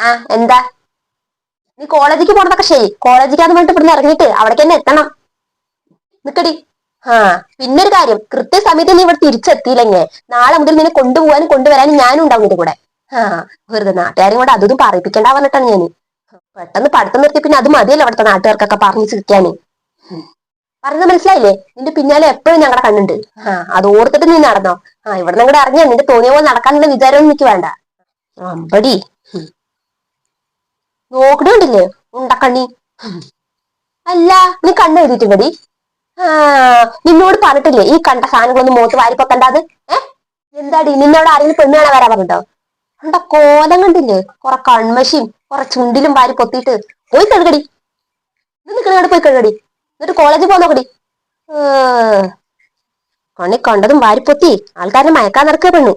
ആ എന്താ? നീ കോളേജിലേക്ക് പോണതൊക്കെ ശരി, കോളേജിലേക്കാന്ന് പറഞ്ഞിട്ട് ഇവിടുന്ന് ഇറങ്ങിയിട്ട് അവിടേക്ക് തന്നെ എത്തണം. നിക്കടി. ആ പിന്നെ ഒരു കാര്യം, കൃത്യസമയത്ത് നീ ഇവിടെ തിരിച്ചെത്തിയില്ലെങ്കിൽ നാളെ മുതൽ നിന്നെ കൊണ്ടുപോകാനും കൊണ്ടുവരാനും ഞാനും ഉണ്ടാവും ഇതിന്റെ കൂടെ. ആ വെറുതെ നാട്ടുകാരും കൂടെ അതും പറയിപ്പിക്കണ്ട പറഞ്ഞിട്ടാണ് ഞാൻ. പെട്ടെന്ന് പഠിത്തം നിർത്തി പിന്നെ അത് മതിയല്ലോ അവിടുത്തെ നാട്ടുകാർക്കൊക്കെ പറഞ്ഞു ചിരിക്കാന്. പറഞ്ഞത് മനസ്സിലായില്ലേ? നിന്റെ പിന്നാലെ എപ്പോഴും ഞങ്ങളുടെ കണ്ണുണ്ട്. ആ അത് ഓർത്തിട്ട് നീ നടന്നോ. ഇവിടെ നിങ്ങളുടെ അറിഞ്ഞ നിന്റെ തോന്നിയ പോലെ നടക്കാനുള്ള വിചാരമൊന്നും എനിക്ക് വേണ്ട. അമ്പടി നോക്കണുണ്ടില്ലേ ഉണ്ടക്കണ്ണി. അല്ല, നീ കണ്ണ് എഴുതിയിട്ടുണ്ടടി? ആ നിന്നോട് പറഞ്ഞിട്ടില്ലേ ഈ കണ്ട സാധനങ്ങളൊന്നും മോത്ത് വാരിപ്പൊക്കണ്ടാത്? എന്താടി നിന്നോട് ആരെങ്കിലും പെണ്ണ് കാണാൻ വരാൻ പറഞ്ഞിട്ടോ? കണ്ട കോലം കണ്ടില്ലേ, കുറെ കൺമശിയും കുറെ ചുണ്ടിലും വാരി പൊത്തിയിട്ട്. പോയി കഴുകടി, നിൽക്കണ പോയി കഴുകടി, എന്നിട്ട് കോളേജിൽ പോകാൻ നോക്കടി. കണ്ണി കണ്ടതും വാരിപ്പൊത്തി ആൾക്കാരെ മയക്കാൻ നടക്കുക പെണ്ണു.